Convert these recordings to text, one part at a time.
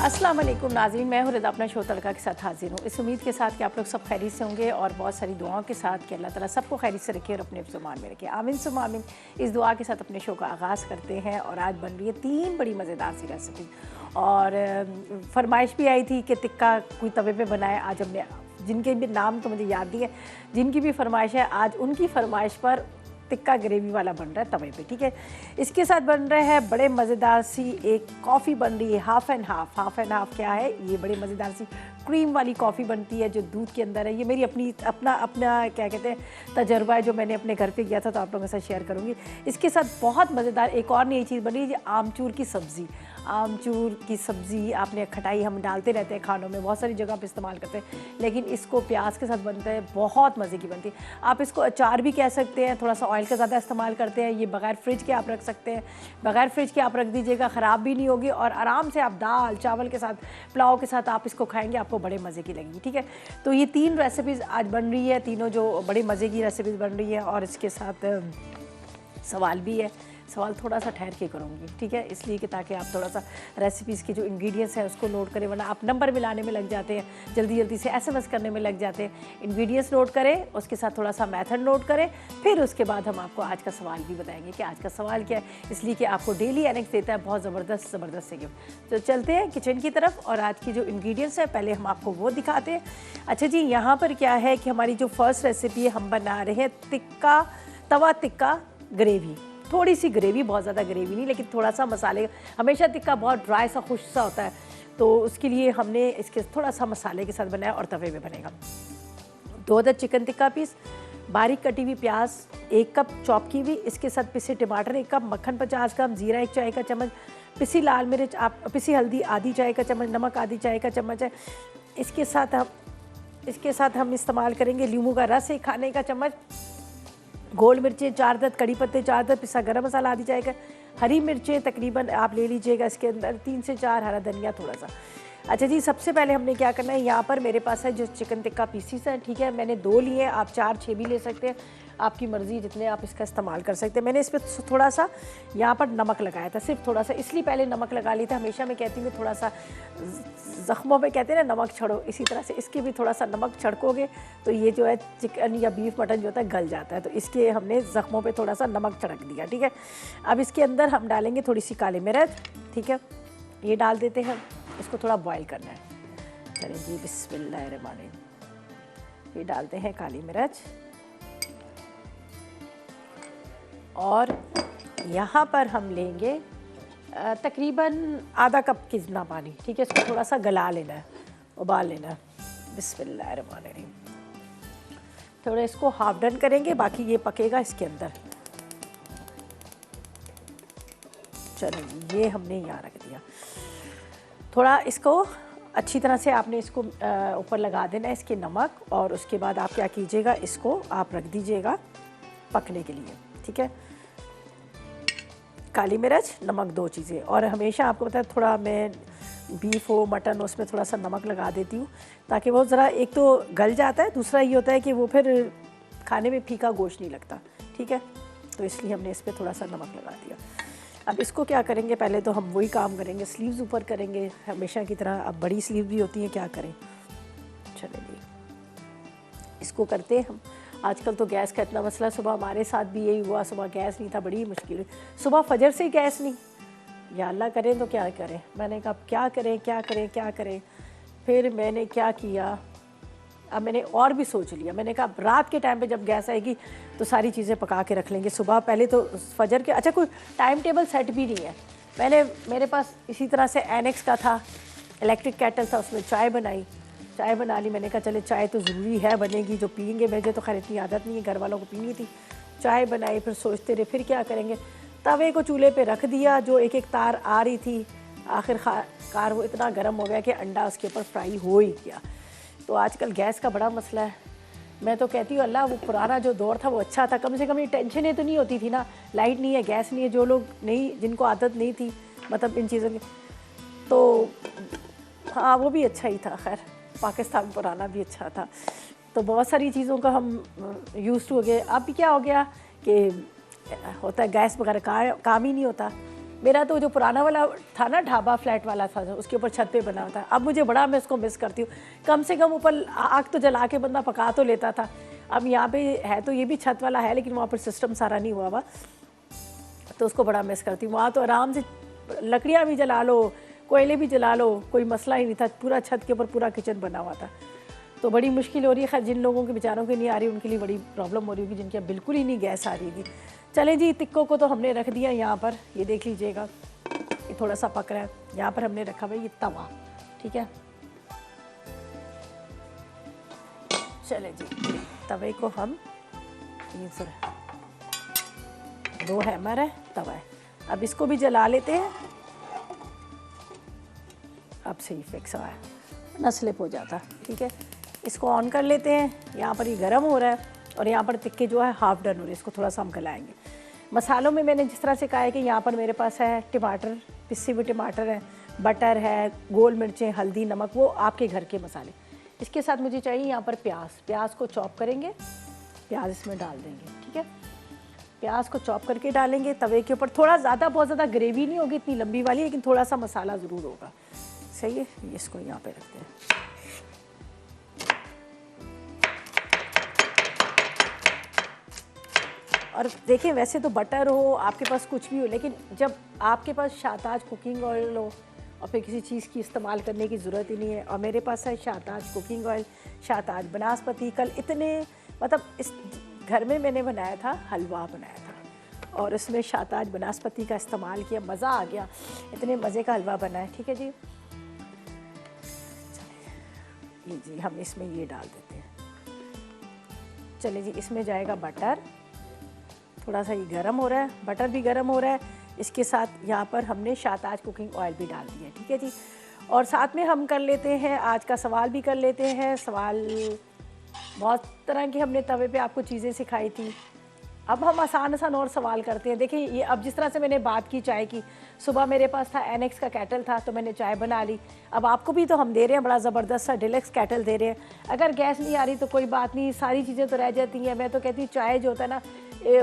अस्सलाम वालेकुम नाज़रीन, मैं हूँ रिदा अपना शो तड़का के साथ हाजिर हूँ। इस उम्मीद के साथ कि आप लोग सब खैरियत से होंगे और बहुत सारी दुआओं के साथ कि अल्लाह ताला सबको खैरियत से रखे और अपने ज़ुबान में रखे। आमीन सुम्मा आमीन। इस दुआ के साथ अपने शो का आगाज़ करते हैं और आज बन रही है 3 बड़ी मज़ेदार सी रेसिपी और फरमाइश भी आई थी कि टिक्का कोई तवे पर बनाए। आज हमने जिनके भी नाम तो मुझे याद नहीं है, जिनकी भी फरमाइश है आज उनकी फरमाइश पर टिक्का ग्रेवी वाला बन रहा है तवे पे। ठीक है, इसके साथ बन रहे हैं बड़े मज़ेदार सी एक कॉफ़ी बन रही है हाफ़ एंड हाफ़ क्या है, ये बड़े मज़ेदार सी क्रीम वाली कॉफ़ी बनती है जो दूध के अंदर है। ये मेरी अपना क्या कहते हैं तजर्बा है जो मैंने अपने घर पे किया था, तो आप लोगों के साथ शेयर करूँगी। इसके साथ बहुत मज़ेदार एक और नई चीज़ बन रही है, आमचूर की सब्ज़ी। आमचूर की सब्ज़ी आपने खटाई हम डालते रहते हैं खानों में, बहुत सारी जगह पे इस्तेमाल करते हैं, लेकिन इसको प्याज के साथ बनता है, बहुत मज़े की बनती है। आप इसको अचार भी कह सकते हैं, थोड़ा सा ऑयल का ज़्यादा इस्तेमाल करते हैं। ये बगैर फ्रिज के आप रख सकते हैं, बगैर फ्रिज के आप रख दीजिएगा, ख़राब भी नहीं होगी और आराम से आप दाल चावल के साथ पुलाव के साथ आप इसको खाएँगे, आपको बड़े मज़े की लगेगी। ठीक है, तो ये 3 रेसिपीज़ आज बन रही है, तीनों जो बड़े मज़े की रेसिपीज़ बन रही है और इसके साथ सवाल भी है। सवाल थोड़ा सा ठहर के करूँगी, ठीक है, इसलिए कि ताकि आप थोड़ा सा रेसिपीज़ के जो इंग्रेडिएंट्स हैं उसको नोट करें, वरना आप नंबर मिलाने में लग जाते हैं, जल्दी जल्दी से एसएमएस करने में लग जाते हैं। इंग्रेडिएंट्स नोट करें, उसके साथ थोड़ा सा मेथड नोट करें, फिर उसके बाद हम आपको आज का सवाल भी बताएंगे कि आज का सवाल क्या है, इसलिए कि आपको डेली एनेक्स देता है बहुत ज़बरदस्त से गिफ्ट। तो चलते हैं किचन की तरफ और आज की जो इंग्रेडिएंट्स हैं पहले हम आपको वो दिखाते हैं। अच्छा जी, यहाँ पर क्या है कि हमारी जो फर्स्ट रेसिपी है, हम बना रहे हैं तवा टिक्का ग्रेवी। थोड़ी सी ग्रेवी, बहुत ज़्यादा ग्रेवी नहीं, लेकिन थोड़ा सा मसाले। हमेशा टिक्का बहुत ड्राई सा खुश्क सा होता है, तो उसके लिए हमने इसके थोड़ा सा मसाले के साथ बनाया और तवे पे बनेगा। 2 अदद चिकन टिक्का पीस, बारीक कटी हुई प्याज 1 कप चॉप की हुई, इसके साथ पिसे टमाटर 1 कप, मक्खन 50 ग्राम, जीरा 1 चाय का चम्मच, पिसी लाल मिर्च पिसी हल्दी आधी चाय का चम्मच, नमक आधी चाय का चम्मच है। इसके साथ हम इस्तेमाल करेंगे लींबू का रस 1 खाने का चम्मच, गोल मिर्चें 4 अदद, कड़ी पत्ते 4 अदद, पिसा गरम मसाला आधी चाय का, हरी मिर्चें तकरीबन आप ले लीजिएगा इसके अंदर 3 से 4, हरा धनिया थोड़ा सा। अच्छा जी, सबसे पहले हमने क्या करना है, यहाँ पर मेरे पास है जो चिकन टिक्का पीसीस हैं, ठीक है, मैंने 2 लिए हैं, आप 4-6 भी ले सकते हैं, आपकी मर्ज़ी, जितने आप इसका इस्तेमाल कर सकते हैं। मैंने इस पर थोड़ा सा यहाँ पर नमक लगाया था, सिर्फ थोड़ा सा, इसलिए पहले नमक लगा लिया था। हमेशा मैं कहती हूँ थोड़ा सा ज़ख्मों पे कहते हैं ना नमक छड़ो, इसी तरह से इसके भी थोड़ा सा नमक छड़कोगे तो ये जो है चिकन या बीफ मटन जो होता है गल जाता है, तो इसके हमने ज़ख्मों पे थोड़ा सा नमक छिड़क दिया। ठीक है, अब इसके अंदर हम डालेंगे थोड़ी सी काली मिर्च, ठीक है, ये डाल देते हैं, इसको थोड़ा बॉयल करना है। चलिए जी, बिस्मिल्लाहिर्रहमानिर्रहीम, ये डालते हैं काली मिर्च और यहाँ पर हम लेंगे तकरीबन आधा कप कितना पानी, ठीक है, इसको थोड़ा सा गला लेना है, उबाल लेना है। बिस्मिल्लाहिर्रहमानिर्रहीम, थोड़ा इसको हाफ डन करेंगे, बाकी ये पकेगा इसके अंदर। चलो ये हमने यहाँ रख दिया, थोड़ा इसको अच्छी तरह से आपने इसको ऊपर लगा देना है इसके नमक, और उसके बाद आप क्या कीजिएगा, इसको आप रख दीजिएगा पकने के लिए। ठीक है, काली मिर्च, नमक, 2 चीज़ें, और हमेशा आपको पता है थोड़ा मैं बीफ हो मटन उसमें थोड़ा सा नमक लगा देती हूँ ताकि वो ज़रा एक तो गल जाता है, दूसरा ये होता है कि वो फिर खाने में फीका गोश्त नहीं लगता। ठीक है, तो इसलिए हमने इस पर थोड़ा सा नमक लगा दिया। अब इसको क्या करेंगे, पहले तो हम वही काम करेंगे, स्लीव्स ऊपर करेंगे हमेशा की तरह। अब बड़ी स्लीव भी होती है, क्या करें, चलें इसको करते हैं हम। आजकल तो गैस का इतना मसला, सुबह हमारे साथ भी यही हुआ, सुबह गैस नहीं था, बड़ी मुश्किल हुई, सुबह फजर से ही गैस नहीं, या अल्लाह करें तो क्या करें। मैंने कहा क्या करें, फिर मैंने क्या किया, अब मैंने और भी सोच लिया, मैंने कहा रात के टाइम पे जब गैस आएगी तो सारी चीज़ें पका के रख लेंगे, सुबह पहले तो फजर के। अच्छा, कोई टाइम टेबल सेट भी नहीं है, पहले मेरे पास इसी तरह से एनेक्स का था, इलेक्ट्रिक केटल था, उसमें चाय बना ली। मैंने कहा चले चाय तो ज़रूरी है, बनेगी, जो पियेंगे, मुझे तो खैर इतनी आदत नहीं है, घर वालों को पीनी थी। चाय बनाई, फिर सोचते रहे फिर क्या करेंगे, तवे को चूल्हे पे रख दिया, जो एक एक तार आ रही थी, आखिरकार वो इतना गर्म हो गया कि अंडा उसके ऊपर फ्राई हो ही गया। तो आजकल गैस का बड़ा मसला है। मैं तो कहती हूँ अल्लाह, वो पुराना जो दौर था वो अच्छा था, कम से कम ये टेंशनें तो नहीं होती थी ना, लाइट नहीं है, गैस नहीं है, जो लोग जिनको आदत नहीं थी मतलब इन चीज़ों की, तो हाँ वो भी अच्छा ही था। खैर पाकिस्तान पुराना भी अच्छा था, तो बहुत सारी चीज़ों का हम यूज़ टू हो गए। अब क्या हो गया कि होता है गैस वगैरह काम ही नहीं होता, मेरा तो जो पुराना वाला था ना, ढाबा फ्लैट वाला था, उसके ऊपर छत पे बना था। अब मुझे बड़ा, मैं उसको मिस करती हूँ। कम से कम ऊपर आग तो जला के बंदा पका तो लेता था। अब यहाँ पे है तो ये भी छत वाला है, लेकिन वहाँ पर सिस्टम सारा नहीं हुआ हुआ, तो उसको बड़ा मिस करती हूँ। वहाँ तो आराम से लकड़ियाँ भी जला लो, कोयले भी जला लो, कोई मसला ही नहीं था। पूरा छत के ऊपर पूरा किचन बना हुआ था। तो बड़ी मुश्किल हो रही है। खैर जिन लोगों के बेचारों की नहीं आ रही, उनके लिए बड़ी प्रॉब्लम हो रही होगी, जिनके बिल्कुल ही नहीं गैस आ रही थी। चलें जी, टिक्कों को तो हमने रख दिया यहाँ पर, ये देख लीजिएगा, ये थोड़ा सा पक रहा है। यहाँ पर हमने रखा हुआ ये तवा, ठीक है। चले जी, तवे को हम ये सर 2 हैमर है, तवा है। अब इसको भी जला लेते हैं। अब सही फिक्स हुआ है, ना स्लिप हो जाता, ठीक है। इसको ऑन कर लेते हैं। यहाँ पर ये गर्म हो रहा है और यहाँ पर टिक्के जो है हाफ डन हो रहे हैं। इसको थोड़ा सा हम गलाएंगे। मसालों में मैंने जिस तरह से कहा है कि यहाँ पर मेरे पास है टमाटर, पिसे हुए टमाटर है, बटर है, गोल मिर्चें, हल्दी, नमक, वो आपके घर के मसाले। इसके साथ मुझे चाहिए यहाँ पर प्याज को चॉप करेंगे, प्याज इसमें डाल देंगे, ठीक है। प्याज को चॉप करके डालेंगे तवे के ऊपर। थोड़ा ज़्यादा, बहुत ज़्यादा ग्रेवी नहीं होगी इतनी लंबी वाली, लेकिन थोड़ा सा मसाला ज़रूर होगा, सही है। इसको यहाँ पे रखते हैं। और देखिए, वैसे तो बटर हो, आपके पास कुछ भी हो, लेकिन जब आपके पास शाहताज कुकिंग ऑयल हो और फिर किसी चीज़ की इस्तेमाल करने की ज़रूरत ही नहीं है। और मेरे पास है शाहताज कुकिंग ऑयल, शाहताज बनास्पति। कल इतने, मतलब इस घर में मैंने बनाया था, हलवा बनाया था और इसमें शाहताज बनास्पति का इस्तेमाल किया, मज़ा आ गया। इतने मज़े का हलवा बना है, ठीक है जी। ये जी, हम इसमें ये डाल देते हैं। चलिए जी, इसमें जाएगा बटर। थोड़ा सा ये गर्म हो रहा है, बटर भी गर्म हो रहा है। इसके साथ यहाँ पर हमने शाहताज कुकिंग ऑयल भी डाल दिया है, ठीक है जी। और साथ में हम कर लेते हैं, आज का सवाल भी कर लेते हैं। सवाल बहुत तरह की हमने तवे पे आपको चीज़ें सिखाई थी। अब हम आसान आसान और सवाल करते हैं। देखिए, ये अब जिस तरह से मैंने बात की चाय की, सुबह मेरे पास था एनेक्स का कैटल था, तो मैंने चाय बना ली। अब आपको भी तो हम दे रहे हैं बड़ा ज़बरदस्त सा डिलक्स कैटल दे रहे हैं। अगर गैस नहीं आ रही तो कोई बात नहीं, सारी चीज़ें तो रह जाती हैं। मैं तो कहती हूँ चाय जो होता है ना,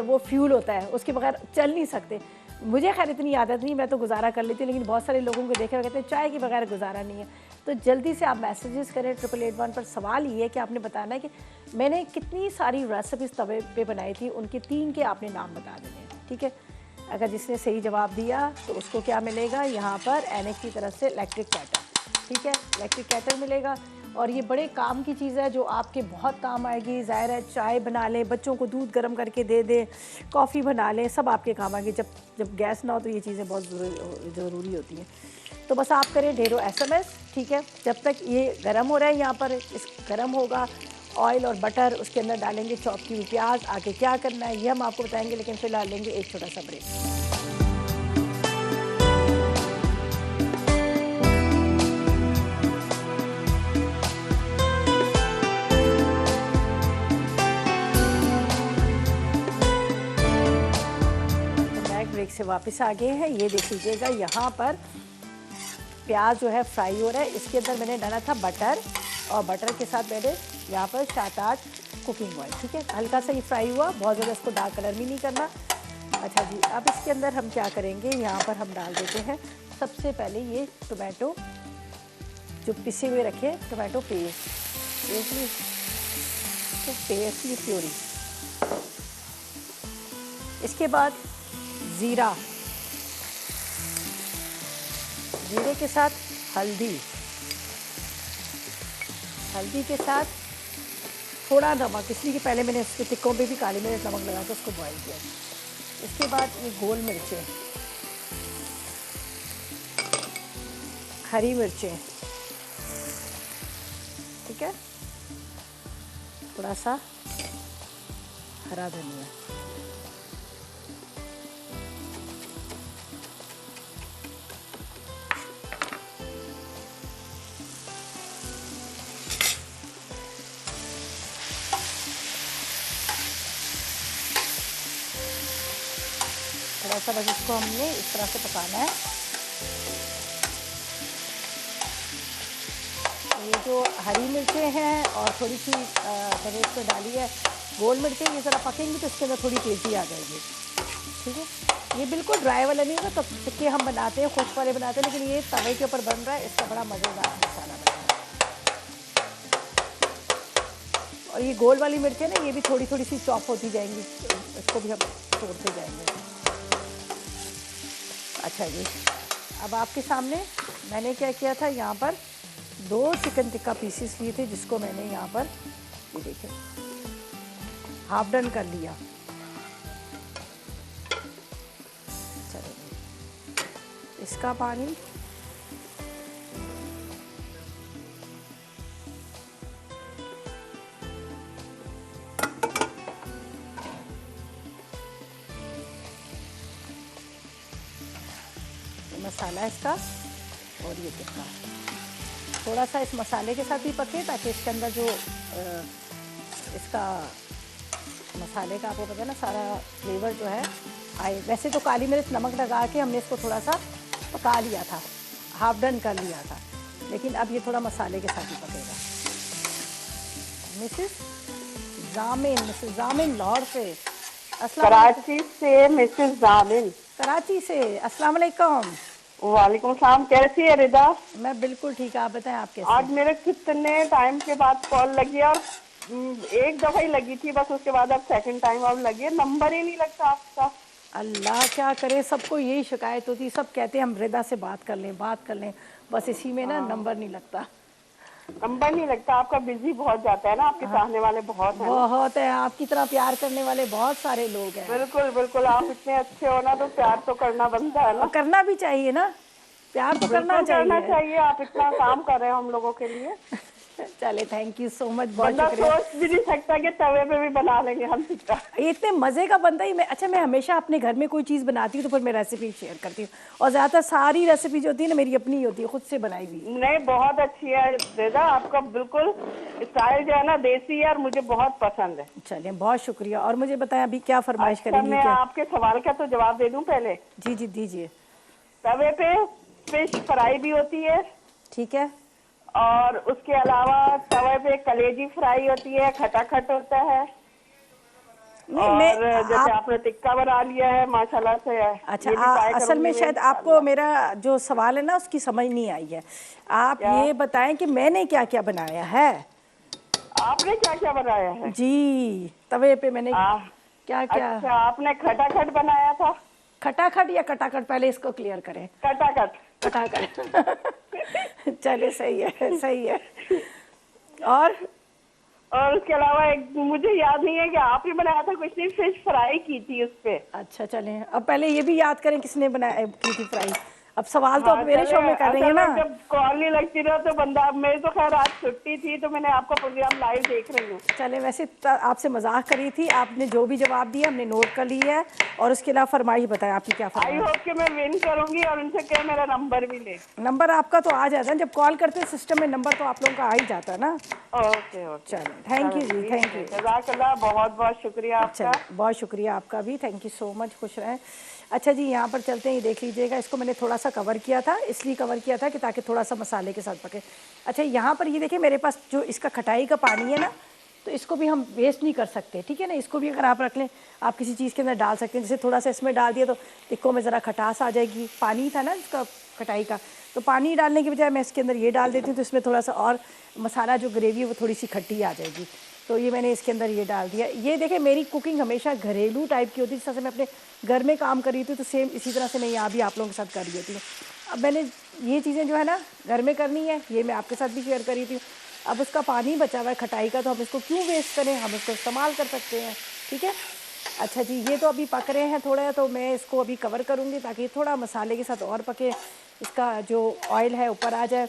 वो फ्यूल होता है, उसके बगैर चल नहीं सकते। मुझे खैर इतनी आदत नहीं, मैं तो गुजारा कर लेती हूँ, लेकिन बहुत सारे लोगों को देखे हुए कहते हैं चाय के बगैर गुजारा नहीं है। तो जल्दी से आप मैसेजेस करें 8881 पर। सवाल ये है कि आपने बताना है कि मैंने कितनी सारी रेसिपीज़ तवे पे बनाई थी, उनके 3 के आपने नाम बता देने हैं, ठीक है। अगर जिसने सही जवाब दिया तो उसको क्या मिलेगा, यहाँ पर एनेक्स की तरफ से इलेक्ट्रिक कैटल, ठीक है, इलेक्ट्रिक कैटल मिलेगा। और ये बड़े काम की चीज़ है जो आपके बहुत काम आएगी। ज़ाहिर है, चाय बना लें, बच्चों को दूध गर्म करके दे दें, कॉफ़ी बना लें, सब आपके काम आएगी। जब गैस ना हो तो ये चीज़ें बहुत ज़रूरी होती हैं। तो बस आप करें ढेरों SMS, ठीक है। जब तक ये गर्म हो रहा है, यहाँ पर इस गर्म होगा ऑयल और बटर, उसके अंदर डालेंगे चॉप की हुई प्याज। आगे क्या करना है ये हम आपको बताएंगे, लेकिन फ़िलहाल लेंगे एक छोटा सा ब्रेक। ब्रेक से वापस आ गए हैं। ये देख लीजिएगा, यहाँ पर प्याज जो है फ्राई हो रहा है। इसके अंदर मैंने डाला था बटर और बटर के साथ मैंने यहाँ पर शाहताज कुकिंग ऑयल, ठीक है। हल्का सा ये फ्राई हुआ, बहुत ज़्यादा इसको डार्क कलर भी नहीं करना। अच्छा जी, अब इसके अंदर हम क्या करेंगे, यहाँ पर हम डाल देते हैं सबसे पहले ये टोमेटो, जो पिसे हुए रखे टोमेटो पेस्ट, की प्योरी। इसके बाद ज़ीरा, जीरे के साथ हल्दी, हल्दी के साथ थोड़ा नमक, इसलिए कि पहले मैंने इसके टिक्कों पे भी काली मिर्च नमक लगा के उसको बॉईल किया। इसके बाद ये गोल मिर्चें, हरी मिर्चें, ठीक है, थोड़ा सा हरा धनिया, थोड़ा सा बस इसको हमने इस तरह से पकाना है। ये जो हरी मिर्चें हैं और थोड़ी सी मैंने इसमें डाली है गोल मिर्चें, ये ज़रा पकेंगी तो इसके अंदर थोड़ी तेज़ी आ जाएगी, ठीक है। ये बिल्कुल ड्राई वाला नहीं होगा, तो टिक्के हम बनाते हैं खुश्क वाले बनाते हैं, लेकिन ये तवे के ऊपर बन रहा है, इसका बड़ा मज़ेदार मसाला बना है। और ये गोल वाली मिर्चें ना, ये भी थोड़ी थोड़ी सी चॉप होती जाएंगी, इसको भी हम तोड़ते जाएंगे। अच्छा जी, अब आपके सामने मैंने क्या किया था, यहाँ पर 2 चिकन टिक्का पीसेस लिए थे, जिसको मैंने यहाँ पर ये देखिए हाफ डन कर लिया। चलिए इसका पानी मसाला इसका और ये टिक्का थोड़ा सा इस मसाले के साथ ही पके, ताकि इसके अंदर जो इसका मसाले का आपको पता है ना सारा फ्लेवर जो है आए। वैसे तो काली मिर्च नमक लगा के हमने इसको थोड़ा सा पका लिया था, हाफ डन कर लिया था, लेकिन अब ये थोड़ा मसाले के साथ ही पकेगा। मिसेस जामिन लाहौर से, कराची से मिसेस जामिन। कराची से, अस्सलाम वालेकुम। वालेकुम सलाम, कैसी है रिदा? मैं बिल्कुल ठीक है, आप बताएं आप कैसे? आज मेरे कितने टाइम के बाद कॉल लगी और एक दफा ही लगी थी बस, उसके बाद अब सेकंड टाइम अब लगी है, नंबर ही नहीं लगता आपका। अल्लाह क्या करे, सबको यही शिकायत होती, सब कहते हैं हम रिदा से बात कर लें, बस इसी में ना नंबर नहीं लगता। नंबर नहीं लगता, आपका बिजी बहुत जाता है ना, आपके चाहने वाले बहुत हैं। बहुत है, आपकी तरह प्यार करने वाले बहुत सारे लोग हैं। बिल्कुल बिल्कुल, आप इतने अच्छे हो ना, तो प्यार तो करना बनता है ना। करना भी चाहिए ना, प्यार तो करना चाहिए। आप इतना काम कर रहे हो हम लोगों के लिए। चले, थैंक यू सो मच, बहुत बंदा शुक्रिया। सोच भी नहीं सकता कि तवे पे भी बना लेंगे हम टिक्का। इतने मज़े का बनता ही। मैं हमेशा अपने घर में कोई चीज़ बनाती हूँ तो फिर मैं रेसिपी शेयर करती हूँ, और ज़्यादातर सारी रेसिपी जो होती है ना मेरी अपनी ही होती है, खुद से बनाई हुई। नहीं, बहुत अच्छी है रेदा, आपका बिल्कुल स्टाइल जो है ना देसी है और मुझे बहुत पसंद है। चलिए, बहुत शुक्रिया। और मुझे बताएं अभी क्या फरमाइश करेंगी? मैं आपके सवाल का तो जवाब दे दूं पहले? जी जी दीजिए। तवे पे फिश फ्राई भी होती है, ठीक है, और उसके अलावा तवे पे कलेजी फ्राई होती है, खटाखट होता है, और जैसे आपने टिक्का बना लिया है माशाल्लाह से। अच्छा, असल में शायद आपको मेरा जो सवाल है ना उसकी समझ नहीं आई है। आप ये बताएं कि मैंने क्या क्या बनाया है। आपने क्या क्या बनाया है? जी, तवे पे मैंने क्या क्या। अच्छा, आपने खटाखट बनाया था? खटाखट या कटाखट, पहले इसको क्लियर करें। खटाखट। चले, सही है। और उसके अलावा एक मुझे याद नहीं है कि आपने बनाया था, कुछ नहीं, फिश फ्राई की थी उस पे। अच्छा, चलें अब पहले ये भी याद करें किसने बनाया की थी फ्राई। अब सवाल तो अब मेरे शो में कर रही है ना। जब कॉल नहीं लगती ना तो बंदा, मेरी तो खैर आज छुट्टी थी तो मैंने आपका प्रोग्राम लाइव देख रही हूँ। चले, वैसे आपसे मजाक करी थी, आपने जो भी जवाब दिया हमने नोट कर लिया है, और उसके अलावा फरमाइश बताएं आपकी क्या फरमाइश। आई होप कि मैं विन करूंगी और उनसे कह मेरा नंबर भी ले। नंबर आपका तो आ जाता है, जब कॉल करते हैं सिस्टम में नंबर तो आप लोगों का आ ही जाता है ना। ओके ओके, चलो, thank you ji, thank you, जज़ाकल्लाह, बहुत बहुत शुक्रिया आपका। बहुत शुक्रिया आपका भी, थैंक यू सो मच, खुश रहें। अच्छा जी, यहाँ पर चलते हैं, ये देख लीजिएगा, इसको मैंने थोड़ा सा कवर किया था, इसलिए कवर किया था कि ताकि थोड़ा सा मसाले के साथ पके। अच्छा, यहाँ पर ये देखिए मेरे पास जो इसका खटाई का पानी है ना, तो इसको भी हम वेस्ट नहीं कर सकते, ठीक है ना। इसको भी अगर आप रख लें, आप किसी चीज़ के अंदर डाल सकते हैं, जैसे थोड़ा सा इसमें डाल दिया तो टिक्कों में ज़रा खटास आ जाएगी। पानी था ना इसका खटाई का, तो पानी डालने की बजाय मैं इसके अंदर ये डाल देती हूँ, तो इसमें थोड़ा सा और मसाला जो ग्रेवी है वो थोड़ी सी खट्टी आ जाएगी। तो ये मैंने इसके अंदर ये डाल दिया। ये देखें, मेरी कुकिंग हमेशा घरेलू टाइप की होती है, जिस तरह से मैं अपने घर में काम कर रही थी, तो सेम इसी तरह से मैं यहाँ भी आप लोगों के साथ कर रही होती हूँ। अब मैंने ये चीज़ें जो है ना घर में करनी है, ये मैं आपके साथ भी शेयर कर रही थी। अब उसका पानी बचा हुआ है खटाई का, तो हम इसको क्यों वेस्ट करें, हम इसको इस्तेमाल कर सकते हैं, ठीक है। अच्छा जी, ये तो अभी पक रहे हैं थोड़ा, तो मैं इसको अभी कवर करूँगी ताकि थोड़ा मसाले के साथ और पके, इसका जो ऑयल है ऊपर आ जाए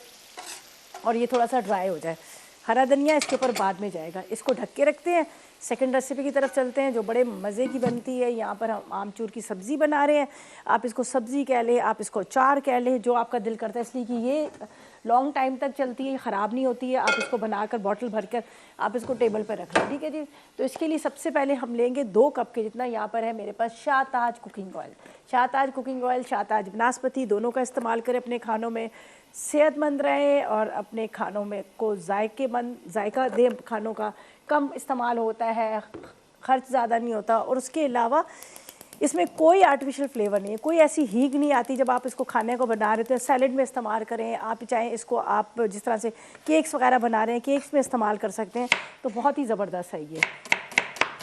और ये थोड़ा सा ड्राई हो जाए। हरा धनिया इसके ऊपर बाद में जाएगा। इसको ढक के रखते हैं, सेकंड रेसिपी की तरफ चलते हैं जो बड़े मज़े की बनती है। यहाँ पर हम आमचूर की सब्ज़ी बना रहे हैं। आप इसको सब्ज़ी कह लें, आप इसको अचार कह लें, जो आपका दिल करता है, इसलिए कि ये लॉन्ग टाइम तक चलती है, ख़राब नहीं होती है। आप इसको बनाकर बॉटल भर कर आप इसको टेबल पर रख लें, ठीक है जी। तो इसके लिए सबसे पहले हम लेंगे 2 कप के जितना, यहाँ पर है मेरे पास Shahtaj cooking oil. Shahtaj cooking oil, Shahtaj बनास्पति, दोनों का इस्तेमाल करें अपने खानों में, सेहतमंद रहें और अपने खानों में को जायका दें। खानों का कम इस्तेमाल होता है, ख़र्च ज़्यादा नहीं होता। और उसके अलावा इसमें कोई आर्टिफिशियल फ्लेवर नहीं है, कोई ऐसी हींग नहीं आती जब आप इसको खाने को बना रहे हो। सैलेड में इस्तेमाल करें आप, चाहे इसको आप जिस तरह से केक्स वगैरह बना रहे हैं, केक्स में इस्तेमाल कर सकते हैं। तो बहुत ही ज़बरदस्त है ये।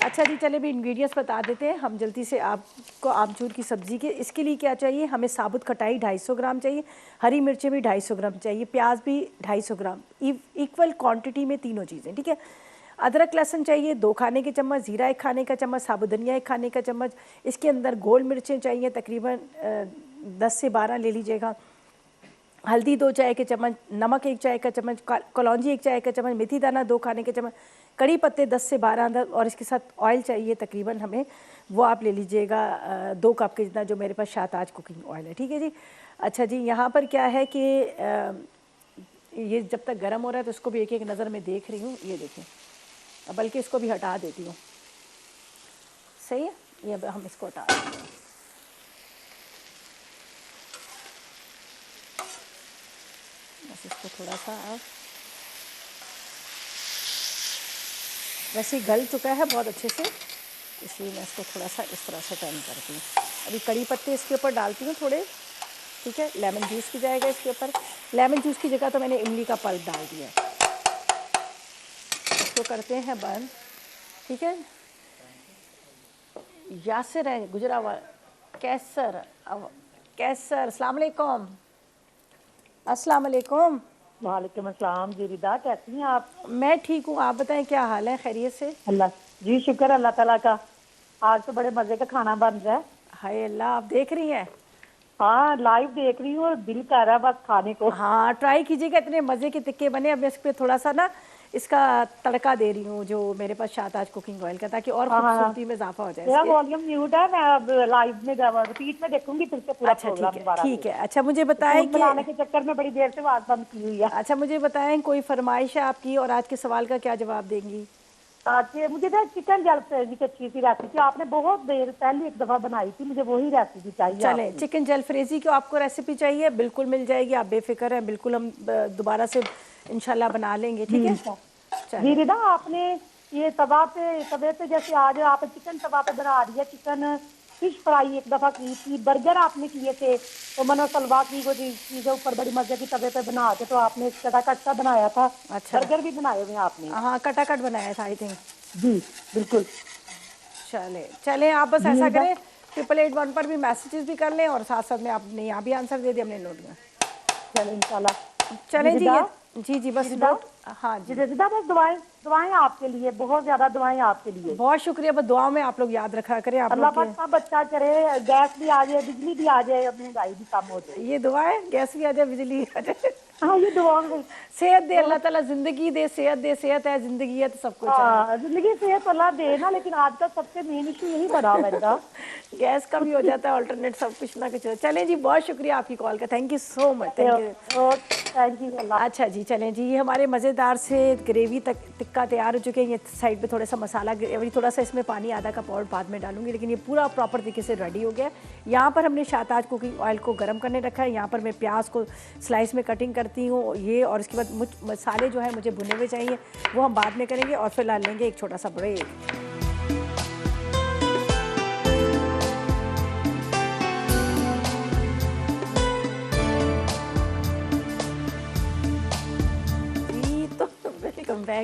अच्छा जी, चले भी इंग्रेडिएंट्स बता देते हैं हम जल्दी से आपको आमचूर की सब्ज़ी के। इसके लिए क्या चाहिए, हमें साबुत खटाई 250 ग्राम चाहिए, हरी मिर्चें भी 250 ग्राम चाहिए, प्याज भी 250 ग्राम, इक्वल क्वांटिटी में तीनों चीज़ें, ठीक है। अदरक लहसुन चाहिए 2 खाने के चम्मच, ज़ीरा 1 खाने का चम्मच, साबुत धनिया 1 खाने का चम्मच। इसके अंदर गोल मिर्चें चाहिए तकरीबन 10 से 12 ले लीजिएगा, हल्दी 2 चाय के चम्मच, नमक 1 चाय का चम्मच, कलौंजी 1 चाय का चम्मच, मेथी दाना 2 खाने के चम्मच, कड़ी पत्ते 10 से 12 अंदर, और इसके साथ ऑयल चाहिए तकरीबन हमें, वो आप ले लीजिएगा 2 कप के जितना, जो मेरे पास शाहताज कुकिंग ऑयल है, ठीक है जी। अच्छा जी, यहाँ पर क्या है कि ये जब तक गर्म हो रहा है तो इसको भी एक एक नज़र में देख रही हूँ। ये देखें, बल्कि इसको भी हटा देती हूँ, सही है। ये अब हम इसको हटा देते हैं। बस इसको थोड़ा सा अब वैसे ही गल चुका है बहुत अच्छे से, इसलिए मैं इसको थोड़ा सा इस तरह से टर्न करती हूँ। अभी कड़ी पत्ते इसके ऊपर डालती हूँ थोड़े, ठीक है। लेमन जूस भी जाएगा इसके ऊपर, लेमन जूस की जगह तो मैंने इमली का पल्प डाल दिया है। इसको करते हैं बंद, ठीक है। यासिर है गुजरा कैसर, कैसर, अस्सलाम वालेकुम। अस्सलाम वालेकुम। वालेकुम अस्सलाम जी। रिदा कैसी हैं आप? मैं ठीक हूँ, आप बताएं क्या हाल है, खैरियत से? अल्लाह जी शुक्र अल्लाह ताला का। आज तो बड़े मजे का खाना बन रहा है। हाय अल्लाह, आप देख रही हैं? हाँ लाइव देख रही हूँ, दिल कर रहा है बस खाने को। हाँ ट्राई कीजिएगा, इतने मज़े के टिक्के बने। अब मैं इस पर थोड़ा सा ना इसका तड़का दे रही हूँ जो मेरे पास शाहताज कुकिंग ऑयल का, ताकि और खूबसूरती में इजाफा हो जाए। मेरा वॉल्यूम म्यूट है, मैं अब लाइव में रिपीट में देखूंगी फिर से पूरा प्रोग्राम दोबारा। ठीक है। अच्छा मुझे बताएं कि बनाने के चक्कर में बड़ी देर से बात बंद की हुई है। अच्छा मुझे बताएं कोई फरमाइश है आपकी, और आज के सवाल का क्या जवाब देंगी? आज मुझे ना चिकन जलफ्रेजी की अच्छी सी रेसिपी आपने बहुत देर पहले एक दफा बनाई थी, मुझे वही रेसिपी चाहिए। चले, चिकन जलफ्रेजी की आपको रेसिपी चाहिए, बिल्कुल मिल जाएगी, आप बेफिक्र हैं, बिल्कुल हम दोबारा से इंशाल्लाह बना लेंगे, ठीक है। जी रिदा, आपने ये तवे पे जैसे आज आप चिकन तवा पे बना रही है, चिकन फिश फ्राई एक दफा की थी, बर्गर आपने किए थे, तो मनो सलवा की वो चीजें ऊपर बड़ी मजे की तवे पे बना के, तो आपने कटाकट सा बनाया था। अच्छा, बर्गर भी बनाए हुए आपने? हाँ कटाकट बनाया था आई थिंक। जी बिल्कुल। चले आप बस ऐसा करें 8881 पर भी मैसेजेस भी कर लें, और साथ साथ में आपने यहाँ भी आंसर दे दिया, हमने नोट में। चले इंशाल्लाह। चलें जी, जी बस नोट। हाँ जी रिदा, बस दुआएं आपके लिए, बहुत ज्यादा दुआएं आपके लिए। बहुत शुक्रिया, बस दुआ में आप लोग याद रखा करें। आप अल्लाह लोग पाक सब अच्छा करे, गैस भी आ जाए, बिजली भी आ जाए, महंगाई भी कम हो जाए। ये दुआ है, गैस भी आ जाए, बिजली भी आ जाए। हाँ ये दुआ है। सेहत दे अल्लाह ताला, जिंदगी दे, सेहत दे, सेहत है जिंदगी है तो सब कुछ है। जिंदगी सेहत अल्लाह दे ना, लेकिन आज का सबसे मेन इशू यही बना हुआ गैस का भी हो जाता है अल्टरनेट, सब कुछ ना कुछ। चलें जी, बहुत शुक्रिया आपकी कॉल का, thank you so much, thank you. अच्छा जी, चलें जी, ये हमारे मज़ेदार से ग्रेवी तक टिक्का तैयार हो चुके हैं। ये साइड पे थोड़ा सा मसाला ग्रेवी, थोड़ा सा इसमें पानी आधा कप और बाद में डालूंगी, लेकिन ये पूरा प्रॉपर तरीके से रेडी हो गया। यहाँ पर हमने शाहताज कुकिंग ऑयल को गर्म करने रखा है। यहाँ पर मैं प्याज को स्लाइस में कटिंग करती हूँ ये, और इसके बाद मसाले जो है मुझे भुने हुए चाहिए, वो हम बाद में करेंगे। और फिलहाल लेंगे एक छोटा सा ब्रेक।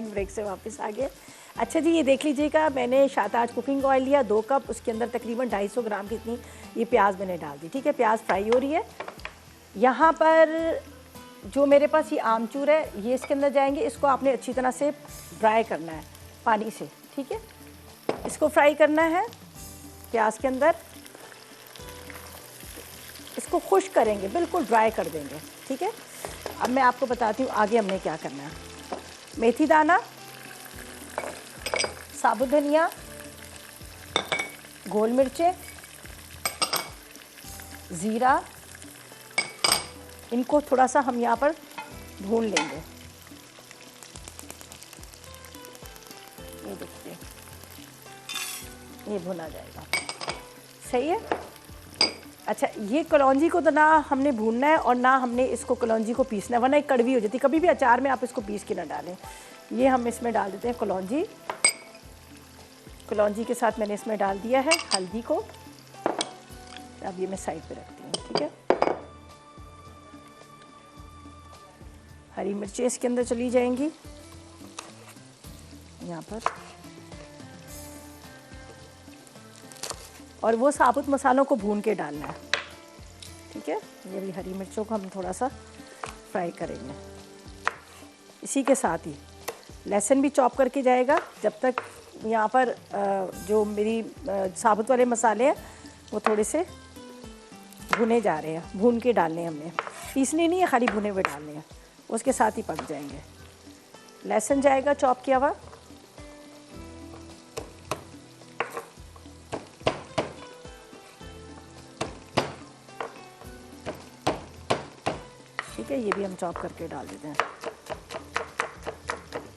ब्रेक से वापस आ गए। अच्छा जी, ये देख लीजिएगा, मैंने शाहताज कुकिंग ऑयल लिया 2 कप, उसके अंदर तकरीबन 250 ग्राम कितनी ये प्याज मैंने डाल दी, ठीक है। प्याज फ्राई हो रही है। यहाँ पर जो मेरे पास ये आमचूर है ये इसके अंदर जाएंगे, इसको आपने अच्छी तरह से फ्राई करना है पानी से, ठीक है। इसको फ्राई करना है प्याज के अंदर, इसको खुश्क करेंगे, बिल्कुल ड्राई कर देंगे, ठीक है। अब मैं आपको बताती हूँ आगे हमने क्या करना है। मेथी दाना, साबुत धनिया, गोल मिर्चें, ज़ीरा, इनको थोड़ा सा हम यहाँ पर भून लेंगे। ये देखिए, ये भुना जाएगा, सही है। अच्छा, ये कलौंजी को तो ना हमने भूनना है और ना हमने इसको कलौंजी को पीसना है, वरना एक कड़वी हो जाती है। कभी भी अचार में आप इसको पीस के ना डालें। ये हम इसमें डाल देते हैं कलौंजी। कलौंजी के साथ मैंने इसमें डाल दिया है हल्दी को, अब ये मैं साइड पे रखती हूँ, ठीक है। हरी मिर्चें इसके अंदर चली जाएंगी यहाँ पर, और वो साबुत मसालों को भून के डालना है, ठीक है। ये भी हरी मिर्चों को हम थोड़ा सा फ्राई करेंगे। इसी के साथ ही लहसुन भी चॉप करके जाएगा। जब तक यहाँ पर जो मेरी साबुत वाले मसाले हैं वो थोड़े से भुने जा रहे हैं, भून के डालने हैं हमने, पीसने नहीं है, खाली भुने हुए डालने हैं, उसके साथ ही पक जाएंगे। लहसुन जाएगा चॉप किया हुआ, ठीक है, ये भी हम चॉप करके डाल देते हैं।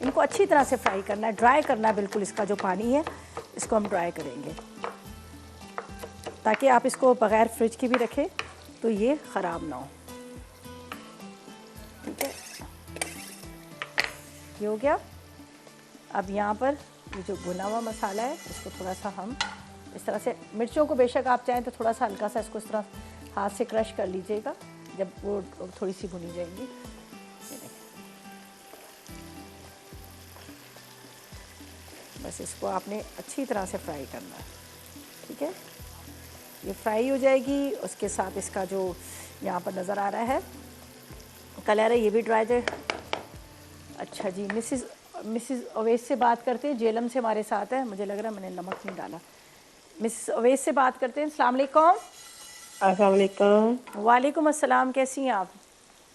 इनको अच्छी तरह से फ्राई करना है, ड्राई करना है बिल्कुल। इसका जो पानी है इसको हम ड्राई करेंगे, ताकि आप इसको बग़ैर फ्रिज के भी रखें तो ये ख़राब ना हो, ठीक है। ये हो गया। अब यहाँ पर ये जो भुना हुआ मसाला है इसको थोड़ा सा हम इस तरह से, मिर्चों को बेशक आप चाहें तो थोड़ा सा हल्का सा इसको इस तरह हाथ से क्रश कर लीजिएगा जब वो थोड़ी सी भुनी जाएंगी। ये देखिए, बस इसको आपने अच्छी तरह से फ्राई करना है, ठीक है। ये फ्राई हो जाएगी। उसके साथ इसका जो यहाँ पर नज़र आ रहा है कलर है, ये भी ड्राई है। अच्छा जी, मिसिस अवैस से बात करते हैं, जेलम से हमारे साथ है। मुझे लग रहा है मैंने नमक नहीं डाला। मिसिस अवैस से बात करते हैं। अस्सलाम वालेकुम। अस्सलाम वालेकुम। वालेकुम अस्सलाम, कैसी हैं आप?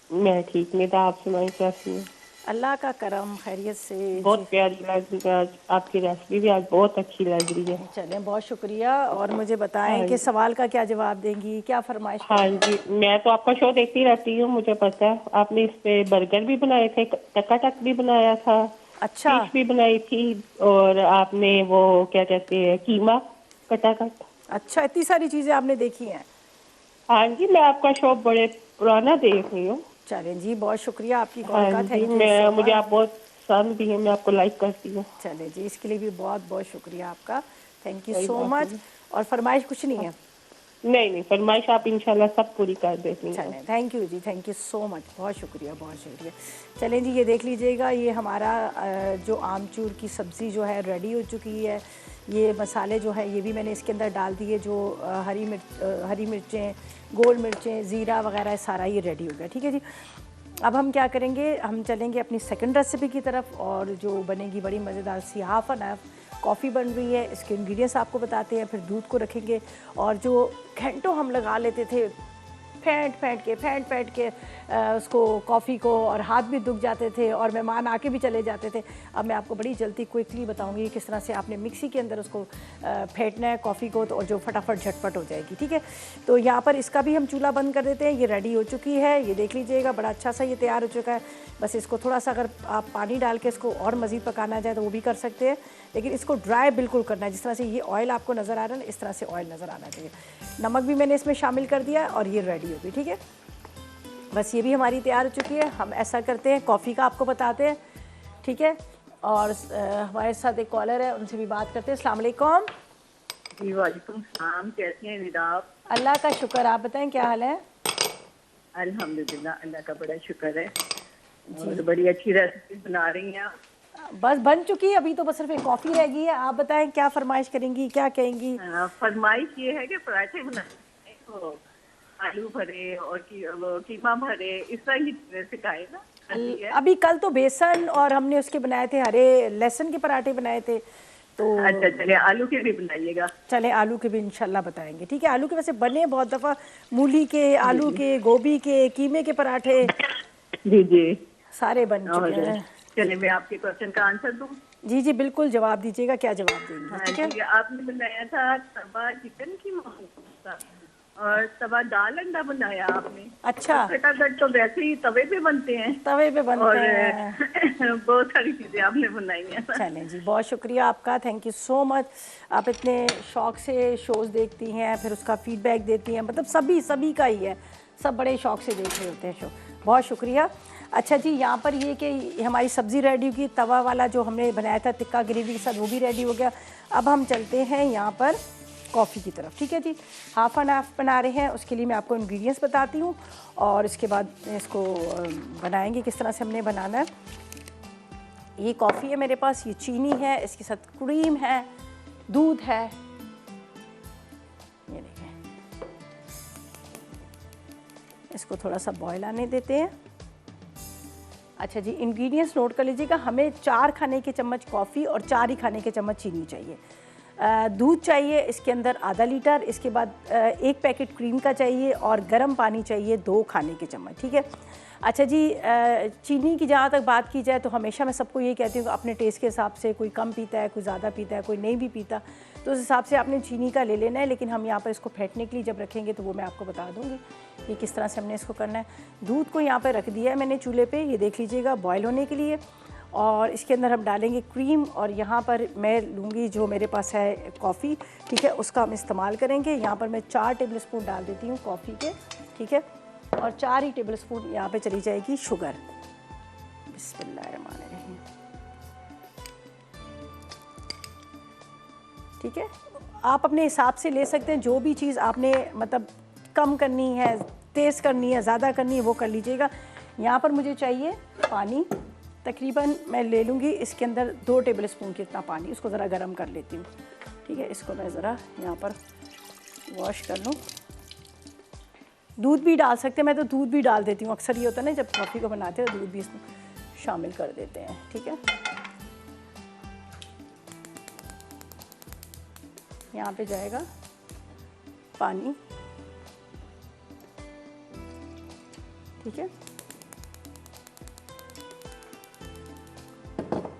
मैं ठीक नहीं था, आप सुनाई कैसी हैं? अल्लाह का करम, खैरियत से। बहुत प्यारी लग रही है आज आपकी रेसिपी, भी आज बहुत अच्छी लग रही है। चलें, बहुत शुक्रिया। और मुझे बताएं कि सवाल का क्या जवाब देंगी, क्या फरमाइश? हाँ जी, मैं तो आपका शो देखती रहती हूँ, मुझे पता है। आपने इस पे बर्गर भी बनाए थे, टकाटक भी बनाया था, अच्छा, फिश भी बनाई थी, और आपने वो क्या कहते हैं कीमा कटाकट। अच्छा, इतनी सारी चीज़ें आपने देखी हैं। हाँ जी, मैं आपका शो बड़े पुराना देख रही हूँ। चलें जी, बहुत शुक्रिया आपकी कॉल हाँ का, जी, थैंक यू मैं सो मुझे मच। आप बहुत पसंद भी है, मैं आपको लाइक करती हूँ। चलें जी, इसके लिए भी बहुत बहुत शुक्रिया आपका, थैंक यू कोई सो बात मच। नहीं। और फरमाइश कुछ नहीं है? नहीं नहीं, फरमाइश आप इंशाल्लाह सब पूरी कर देती हैं। चलें, thank you ji, thank you so much, बहुत शुक्रिया, बहुत शुक्रिया। चलें जी, ये देख लीजिएगा, ये हमारा जो आमचूर की सब्ज़ी जो है रेडी हो चुकी है। ये मसाले जो है ये भी मैंने इसके अंदर डाल दिए, जो हरी मिर्चें, गोल मिर्चें, ज़ीरा वगैरह सारा ये रेडी हो गया, ठीक है जी। अब हम क्या करेंगे, हम चलेंगे अपनी सेकंड रेसिपी की तरफ, और जो बनेगी बड़ी मज़ेदार सी हाफ़ एन हाफ़ कॉफ़ी बन रही है। इसके इंग्रेडिएंट्स आपको बताते हैं, फिर दूध को रखेंगे, और जो घंटों हम लगा लेते थे फेंट के उसको कॉफ़ी को, और हाथ भी दुख जाते थे और मेहमान आके भी चले जाते थे। अब मैं आपको बड़ी जल्दी क्विकली बताऊंगी किस तरह से आपने मिक्सी के अंदर उसको फेंटना है कॉफ़ी को, तो और जो फटाफट झटपट हो जाएगी, ठीक है। तो यहाँ पर इसका भी हम चूल्हा बंद कर देते हैं। ये रेडी हो चुकी है, ये देख लीजिएगा, बड़ा अच्छा सा ये तैयार हो चुका है। बस इसको थोड़ा सा अगर आप पानी डाल के इसको और मज़ीद पकाना चाहे तो वो भी कर सकते हैं, लेकिन इसको ड्राई बिल्कुल करना है। जिस तरह से ये ऑयल आपको नज़र आ रहा है ना, इस तरह से ऑयल नज़र आना चाहिए। नमक भी मैंने इसमें शामिल कर दिया है, और ये रेडी होगी, ठीक है। बस ये भी हमारी तैयार हो चुकी है। हम ऐसा करते हैं, कॉफ़ी का आपको बताते हैं, ठीक है। और हमारे साथ एक कॉलर है, उनसे भी बात करते हैं। अस्सलाम वालेकुम। जी वालेकुम सलाम, कैसी हैं निदा आप? अल्लाह का शुक्र, आप बताएं क्या हाल है? अल्हम्दुलिल्लाह, अल्लाह का बड़ा शुक्र है, और बड़ी अच्छी रेसिपी बना रही हैं आप। बस बन चुकी है, अभी तो बस सिर्फ एक कॉफ़ी रह गई है। आप बताएं क्या फरमाइश करेंगी, क्या कहेंगी? फरमाइश ये है कि पराठे बनाए तो आलू भरे और वो कीमा भरे, इस तरह ही सिखाए ना। अभी कल तो बेसन और हमने उसके बनाए थे, हरे लहसुन के पराठे बनाए थे, तो अच्छा चले आलू के भी बनाइएगा। चले आलू के भी इंशाल्लाह बताएंगे, ठीक है। आलू के वैसे बने बहुत दफ़ा, मूली के, आलू के, गोभी के, कीमे के पराठे जी जी सारे बन चुके हैं। चले मैं आपके क्वेश्चन का आंसर दूँ? जी जी बिल्कुल, जवाब दीजिएगा, क्या जवाब देंगे? हाँ ठीक है। जी, आपने बनाया था तवा चिकन की और तवा दाल अंडा बनाया आपने। अच्छा, खटाखट तो वैसे ही तवे पे बनते हैं, तवे पे बनते और हैं। बहुत सारी चीजें आपने बनाई हैं। चलें जी, बहुत शुक्रिया आपका, थैंक यू सो मच। आप इतने शौक़ से शोज़ देखती हैं, फिर उसका फीडबैक देती हैं, मतलब सभी का ही है, सब बड़े शौक़ से देख रहे होते हैं शो, बहुत शुक्रिया। अच्छा जी, यहाँ पर ये कि हमारी सब्ज़ी रेडी होगी, तवा वाला जो हमने बनाया था टिक्का ग्रेवी के साथ वो भी रेडी हो गया। अब हम चलते हैं यहाँ पर कॉफ़ी की तरफ। ठीक है जी, हाफ एंड हाफ बना रहे हैं। उसके लिए मैं आपको इंग्रेडिएंट्स बताती हूँ और इसके बाद इसको बनाएंगे किस तरह से हमने बनाना है। ये कॉफ़ी है मेरे पास, ये चीनी है, इसके साथ क्रीम है, दूध है, ये देखें। इसको थोड़ा सा बॉयल आने देते हैं। अच्छा जी, इंग्रेडिएंट्स नोट कर लीजिएगा। हमें 4 खाने के चम्मच कॉफ़ी और 4 ही खाने के चम्मच चीनी चाहिए। दूध चाहिए इसके अंदर आधा लीटर, इसके बाद 1 पैकेट क्रीम का चाहिए और गर्म पानी चाहिए 2 खाने के चम्मच। ठीक है। अच्छा जी, चीनी की जहाँ तक बात की जाए तो हमेशा मैं सबको ये कहती हूँ कि अपने टेस्ट के हिसाब से, कोई कम पीता है, कोई ज़्यादा पीता है, कोई नहीं भी पीता, तो उस हिसाब से आपने चीनी का ले लेना है। लेकिन हम यहाँ पर इसको फेंटने के लिए जब रखेंगे तो वो मैं आपको बता दूँगी कि किस तरह से हमने इसको करना है। दूध को यहाँ पर रख दिया है मैंने चूल्हे पे, ये देख लीजिएगा, बॉयल होने के लिए। और इसके अंदर हम डालेंगे क्रीम और यहाँ पर मैं लूँगी जो मेरे पास है कॉफ़ी। ठीक है, उसका हम इस्तेमाल करेंगे। यहाँ पर मैं 4 टेबल स्पून डाल देती हूँ कॉफ़ी के। ठीक है, और 4 ही टेबल स्पून यहाँ पे चली जाएगी शुगर। बिस्मिल्लाहिर्रहमानिर्रहीम। ठीक है, आप अपने हिसाब से ले सकते हैं, जो भी चीज़ आपने मतलब कम करनी है, तेज़ करनी है, ज़्यादा करनी है, वो कर लीजिएगा। यहाँ पर मुझे चाहिए पानी, तकरीबन मैं ले लूँगी इसके अंदर 2 टेबल स्पून कितना पानी। उसको ज़रा गर्म कर लेती हूँ। ठीक है, इसको मैं ज़रा यहाँ पर वॉश कर लूँ। दूध भी डाल सकते हैं, मैं तो दूध भी डाल देती हूँ। अक्सर ये होता है ना, जब कॉफ़ी को बनाते हैं दूध भी इसमें शामिल कर देते हैं। ठीक है, यहाँ पे जाएगा पानी। ठीक है,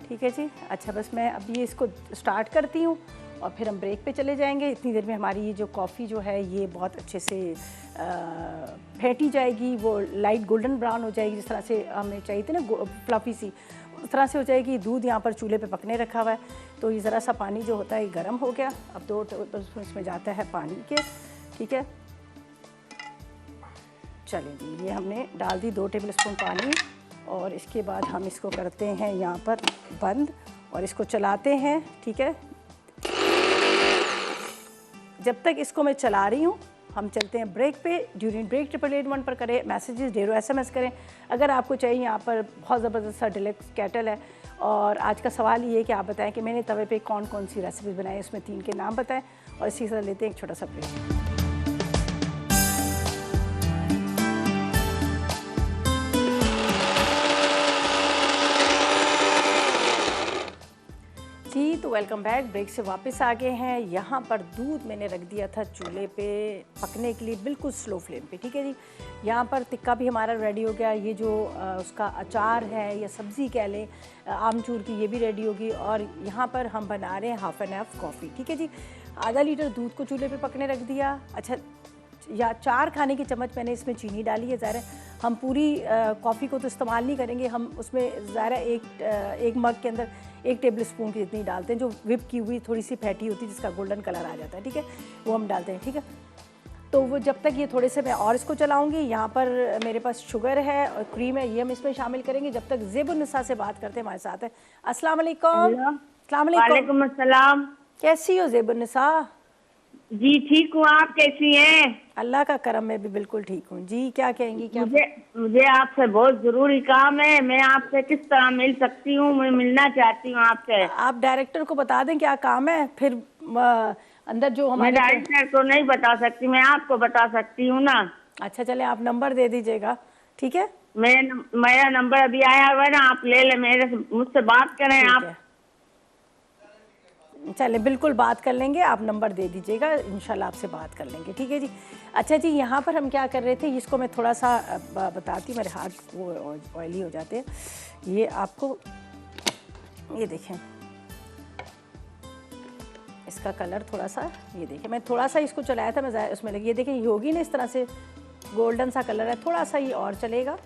ठीक है जी। अच्छा, बस मैं अभी इसको स्टार्ट करती हूँ और फिर हम ब्रेक पे चले जाएंगे। इतनी देर में हमारी ये जो कॉफ़ी जो है ये बहुत अच्छे से फेंटी जाएगी, वो लाइट गोल्डन ब्राउन हो जाएगी, जिस तरह से हमें चाहिए थी ना, फ्लफ़ी सी, उस तरह से हो जाएगी। दूध यहाँ पर चूल्हे पे पकने रखा हुआ है, तो ये ज़रा सा पानी जो होता है ये गर्म हो गया। अब 2 टेबल स्पून इसमें जाता है पानी के। ठीक है, चलें जी, ये हमने डाल दी 2 टेबल स्पून पानी और इसके बाद हम इसको करते हैं यहाँ पर बंद और इसको चलाते हैं। ठीक है, जब तक इसको मैं चला रही हूँ हम चलते हैं ब्रेक पे। ड्यूरिंग ब्रेक 888 पर करें मैसेजेस, ढेरों SMS करें अगर आपको चाहिए। यहाँ पर बहुत ज़बरदस्त सा डिलक्स केटल है और आज का सवाल ये है कि आप बताएं कि मैंने तवे पे कौन कौन सी रेसिपीज़ बनाई, उसमें 3 के नाम बताएं। और इसी तरह लेते हैं एक छोटा सा ब्रेक। जी, तो वेलकम बैक। ब्रेक से वापस आ गए हैं। यहाँ पर दूध मैंने रख दिया था चूल्हे पे पकने के लिए, बिल्कुल स्लो फ्लेम पे। ठीक है जी, यहाँ पर टिक्का भी हमारा रेडी हो गया। ये जो उसका अचार है या सब्ज़ी कह लें आमचूर की, ये भी रेडी होगी। और यहाँ पर हम बना रहे हैं हाफ एंड हाफ कॉफ़ी। ठीक है जी, आधा लीटर दूध को चूल्हे पे पकने रख दिया। अच्छा, या 4 खाने के चम्मच मैंने इसमें चीनी डाली है। ज़ाहिर है हम पूरी कॉफ़ी को तो इस्तेमाल नहीं करेंगे, हम उसमें ज़ाहिर है एक मग के अंदर 1 टेबल स्पून की जितनी डालते हैं, जो विप की हुई थोड़ी सी फैटी होती है जिसका गोल्डन कलर आ जाता है। ठीक है, वो हम डालते हैं। ठीक है, तो वो जब तक ये थोड़े से मैं और इसको चलाऊंगी। यहाँ पर मेरे पास शुगर है और क्रीम है, ये हम इसमें शामिल करेंगे। जब तक ज़ेबुन्निसा से बात करते हैं, हमारे साथ है। अस्सलाम वालेकुम। वालेकुम अस्सलाम। कैसी हो ज़ेबुन्निसा? जी ठीक हूँ, आप कैसी हैं? अल्लाह का करम, मैं भी बिल्कुल ठीक हूँ जी। क्या कहेंगी? क्या मुझे आपसे बहुत जरूरी काम है। मैं आपसे किस तरह मिल सकती हूँ? मैं मिलना चाहती हूँ आपसे। आप डायरेक्टर को बता दें क्या काम है, फिर अंदर जो हमारे। मैं डायरेक्टर को नहीं बता सकती, मैं आपको बता सकती हूँ ना। अच्छा, चले आप नंबर दे दीजिएगा। ठीक है, मेरा नंबर अभी आया हुआ है ना, आप ले ले, मुझसे बात करें आप। चले बिल्कुल बात कर लेंगे, आप नंबर दे दीजिएगा, इंशाल्लाह आपसे बात कर लेंगे। ठीक है जी। अच्छा जी, यहाँ पर हम क्या कर रहे थे, इसको मैं थोड़ा सा बताती हूँ, मेरे हाथ वो ऑयली हो जाते हैं। ये आपको ये देखें, इसका कलर थोड़ा सा, ये देखें मैं थोड़ा सा इसको चलाया था, मैं उसमें लगी, ये देखें ये होगी ना इस तरह से गोल्डन सा कलर है, थोड़ा सा ये और चलेगा।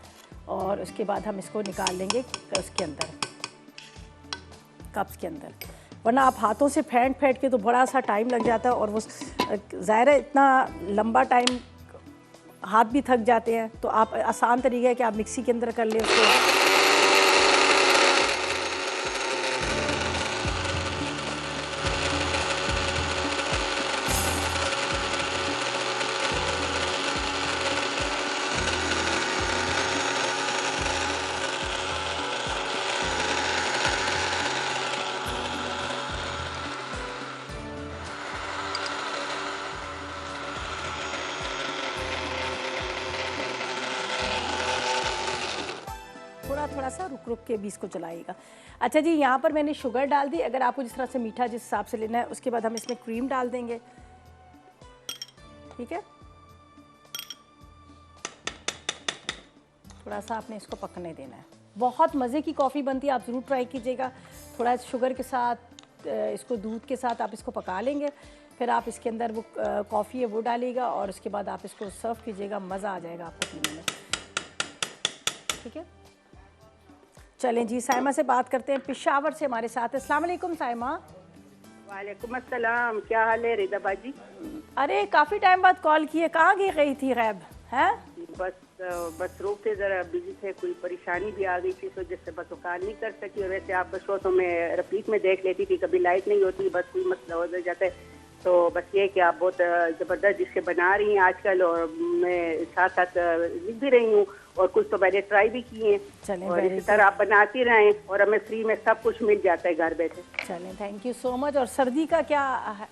और उसके बाद हम इसको निकाल लेंगे उसके अंदर, कप्स के अंदर। वरना आप हाथों से फेंट के तो बड़ा सा टाइम लग जाता है और वो ज़ाहिर है इतना लंबा टाइम हाथ भी थक जाते हैं। तो आप आसान तरीका है कि आप मिक्सी के अंदर कर लें उसको। थोड़ा थोड़ा सा रुक रुक के भी इसको चलाइएगा। अच्छा जी, यहाँ पर मैंने शुगर डाल दी। अगर आपको जिस तरह से मीठा जिस हिसाब से लेना है, उसके बाद हम इसमें क्रीम डाल देंगे। ठीक है, थोड़ा सा आपने इसको पकने देना है। बहुत मज़े की कॉफ़ी बनती है, आप ज़रूर ट्राई कीजिएगा। थोड़ा शुगर के साथ, इसको दूध के साथ आप इसको पका लेंगे, फिर आप इसके अंदर वो कॉफ़ी है वो डालिएगा और उसके बाद आप इसको सर्व कीजिएगा। मज़ा आ जाएगा आपको पीने में। ठीक है, चलें जी, साइमा से बात करते हैं, पेशावर से हमारे साथ है। अस्सलाम वालेकुम साइमा। वालेकुम अस्सलाम, क्या हाल है रिदा बाजी? अरे काफ़ी टाइम बाद कॉल किए, कहाँ गई थी गैब हैं? बस रूप थे, जरा बिजी थे, कोई परेशानी भी आ गई थी तो जिससे बस वो कॉल नहीं कर सकी। और वैसे आपका शो तो मैं रिपीट में देख लेती थी, कभी लाइट नहीं होती, बस कोई मसला हो जाता है। तो बस ये कि आप बहुत ज़बरदस्त डिशें बना रही हैं आजकल, और मैं साथ साथ लिख भी रही हूँ और कुछ तो मैंने ट्राई भी किए हैं। और इसी तरह आप बनाती रहें और हमें फ्री में सब कुछ मिल जाता है घर बैठे। चलें, थैंक यू सो मच। और सर्दी का क्या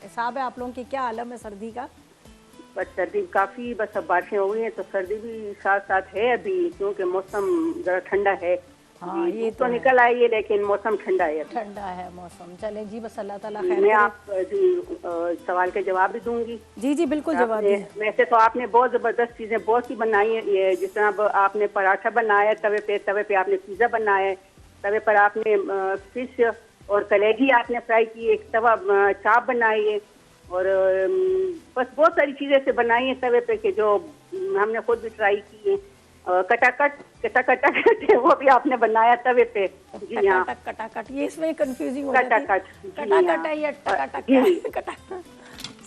हिसाब है आप लोगों की, क्या आलम है सर्दी का? बस सर्दी काफ़ी, बस अब बारिशें हो गई हैं तो सर्दी भी साथ साथ है अभी, क्योंकि मौसम ज़रा ठंडा है। हाँ, ये तो निकल आई है लेकिन मौसम ठंडा है, ठंडा है मौसम। चलें जी, बस अल्लाह ताला खैर। मैं आप सवाल के जवाब भी दूंगी। जी जी बिल्कुल जवाब। वैसे तो आपने बहुत ज़बरदस्त चीज़ें बहुत सी बनाई है, ये जिस तरह आपने पराठा बनाया तवे पे आपने पिज़्ज़ा बनाया है, तवे पर आपने फिश और कलेजी आपने फ्राई की, एक तवा चाप बनाई है, और बस बहुत सारी चीज़ें से बनाई है तवे पे के जो हमने खुद भी ट्राई की है। कटाकट वो भी आपने बनाया तवे पे। जी हाँ, कटाकट, ये इसमें कंफ्यूजिंग हो जाती है। कटाकट है या कटाकट?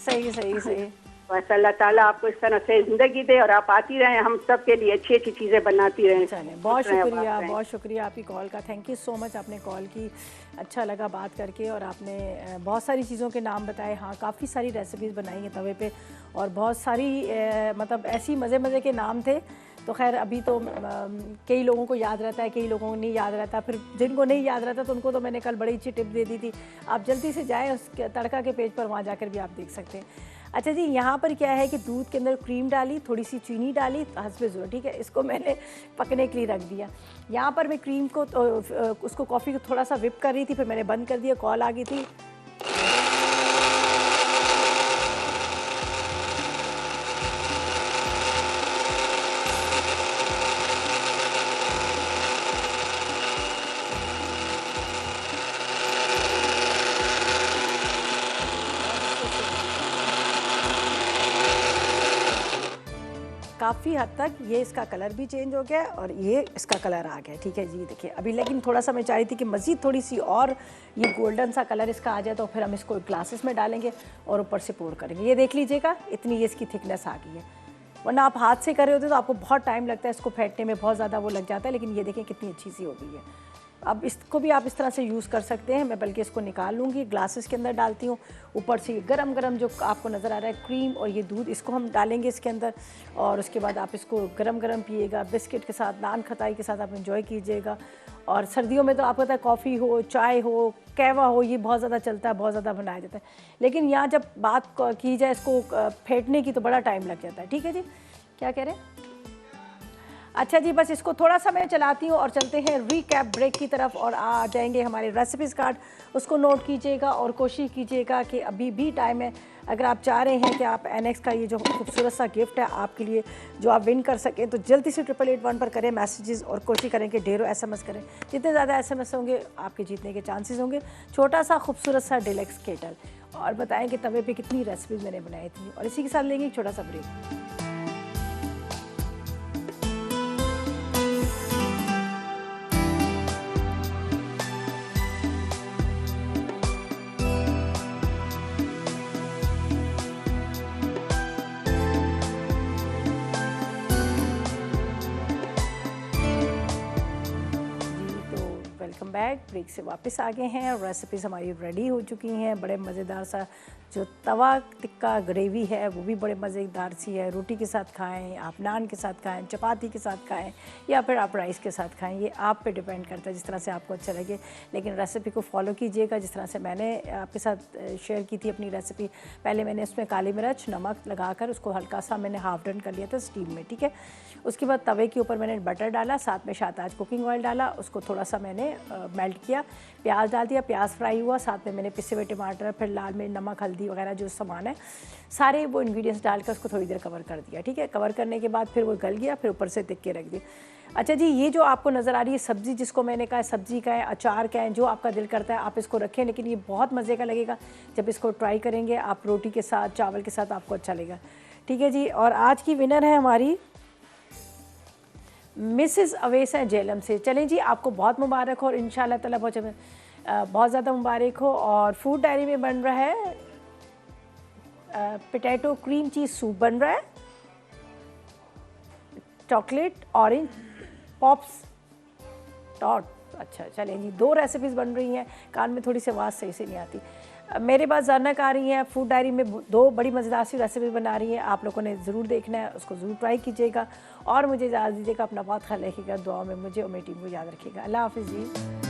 सही सही सही। बस अल्लाह ताला आपको इस तरह से जिंदगी दे और आप आती रहें, हम सब के लिए अच्छी अच्छी चीज़ें बनाती रहें। चलें, बहुत शुक्रिया, बहुत शुक्रिया आपकी कॉल का। थैंक यू सो मच, आपने कॉल की, अच्छा लगा बात करके। और आपने बहुत सारी चीज़ों के नाम बताए। हाँ, काफ़ी सारी रेसिपीज़ बनाई हैं तवे पे और बहुत सारी मतलब ऐसी मज़े के नाम थे। तो खैर अभी तो कई लोगों को याद रहता है, कई लोगों को नहीं याद रहता। फिर जिनको नहीं याद रहता तो उनको तो मैंने कल बड़ी अच्छी टिप दे दी थी, आप जल्दी से जाएँ उस तड़का के पेज पर, वहाँ जाकर भी आप देख सकते हैं। अच्छा जी, यहाँ पर क्या है कि दूध के अंदर क्रीम डाली, थोड़ी सी चीनी डाली हस्बे ज़रूरत। ठीक है, इसको मैंने पकने के लिए रख दिया। यहाँ पर मैं क्रीम को उसको कॉफ़ी को थोड़ा सा विप कर रही थी, फिर मैंने बंद कर दिया, कॉल आ गई थी। काफ़ी हद तक ये इसका कलर भी चेंज हो गया और ये इसका कलर आ गया। ठीक है जी, देखिए अभी, लेकिन थोड़ा सा मैं चाह रही थी कि मज़ीद थोड़ी सी और ये गोल्डन सा कलर इसका आ जाए, तो फिर हम इसको ग्लासेस में डालेंगे और ऊपर से पोर करेंगे। ये देख लीजिएगा, इतनी ये इसकी थिकनेस आ गई है। वरना आप हाथ से कर रहे होते तो आपको बहुत टाइम लगता है, इसको फेंटने में बहुत ज़्यादा वो लग जाता है, लेकिन ये देखें कितनी अच्छी सी हो गई है। अब इसको भी आप इस तरह से यूज़ कर सकते हैं। मैं बल्कि इसको निकाल लूँगी, ग्लासेस के अंदर डालती हूँ। ऊपर से गरम गरम जो आपको नज़र आ रहा है क्रीम और ये दूध, इसको हम डालेंगे इसके अंदर, और उसके बाद आप इसको गरम गरम पिएगा, बिस्किट के साथ, नान खटाई के साथ आप एंजॉय कीजिएगा। और सर्दियों में तो आपको पता है कॉफ़ी हो, चाय हो, कहवा हो, ये बहुत ज़्यादा चलता है, बहुत ज़्यादा बनाया जाता है। लेकिन यहाँ जब बात की जाए इसको फेंटने की तो बड़ा टाइम लग जाता है। ठीक है जी, क्या कह रहे हैं? अच्छा जी, बस इसको थोड़ा सा मैं चलाती हूँ और चलते हैं रीकैप ब्रेक की तरफ, और आ जाएंगे हमारे रेसिपीज़ कार्ड, उसको नोट कीजिएगा और कोशिश कीजिएगा कि अभी भी टाइम है। अगर आप चाह रहे हैं कि आप NX का ये जो खूबसूरत सा गिफ्ट है आपके लिए जो आप विन कर सकें, तो जल्दी से 8881 पर करें मैसेजेस और कोशिश करें कि ढेरों SMS करें। जितने ज़्यादा SMS होंगे आपके जीतने के चांसेस होंगे। छोटा सा खूबसूरत सा डिलक्स केटल, और बताएँ कि तवे पर कितनी रेसिपीज़ मैंने बनाई थी। और इसी के साथ लेंगे एक छोटा सा ब्रेक। बैक ब्रेक से वापस आ गए हैं। रेसिपीज़ हमारी रेडी हो चुकी हैं। बड़े मज़ेदार सा जो तवा टिक्का ग्रेवी है वो भी बड़े मज़ेदार सी है। रोटी के साथ खाएं, आप नान के साथ खाएं, चपाती के साथ खाएं या फिर आप राइस के साथ खाएं, ये आप पे डिपेंड करता है जिस तरह से आपको अच्छा लगे। लेकिन रेसिपी को फॉलो कीजिएगा जिस तरह से मैंने आपके साथ शेयर की थी अपनी रेसिपी। पहले मैंने उसमें काली मिर्च नमक लगाकर उसको हल्का सा मैंने हाफ डन कर लिया था स्टीम में, ठीक है। उसके बाद तवे के ऊपर मैंने बटर डाला, साथ में शाताज कुकिंग ऑयल डाला, उसको थोड़ा सा मैंने मेल्ट किया, प्याज डाल दिया, प्याज फ्राई हुआ, साथ में मैंने पिसे हुए टमाटर, फिर लाल मिर्च, नमक, हल्दी वगैरह जो सामान है सारे वो इंग्रेडिएंट्स डालकर उसको थोड़ी देर कवर कर दिया, ठीक है। कवर करने के बाद फिर वो गल गया, फिर ऊपर से तिक्के रख दिए। अच्छा जी, ये जो आपको नज़र आ रही है सब्ज़ी, जिसको मैंने कहा सब्ज़ी का है, अचार का है, जो आपका दिल करता है आप इसको रखें, लेकिन ये बहुत मज़े का लगेगा जब इसको ट्राई करेंगे आप रोटी के साथ, चावल के साथ, आपको अच्छा लगेगा, ठीक है जी। और आज की विनर है हमारी मिसेस अवेसा जेलम से। चलें जी, आपको बहुत मुबारक हो और इंशाल्लाह ताला बहुत ज़्यादा मुबारक हो। और फूड डायरी में बन रहा है पोटैटो क्रीम चीज़ सूप बन रहा है, चॉकलेट ऑरेंज पॉप्स टॉट। अच्छा चलें जी, 2 रेसिपीज़ बन रही हैं, कान में थोड़ी सी आवाज़ सही से नहीं आती। मेरे पास जानक आ रही हैं, फूड डायरी में 2 बड़ी मज़ेदार सी रेसिपी बना रही हैं, आप लोगों ने ज़रूर देखना है, उसको ज़रूर ट्राई कीजिएगा। और मुझे इजाज़त दीजिएगा, अपना बहुत ख्याल रखिएगा, दुआ में मुझे और मेरी टीम को याद रखिएगा। अल्लाह हाफ़िज़ जी।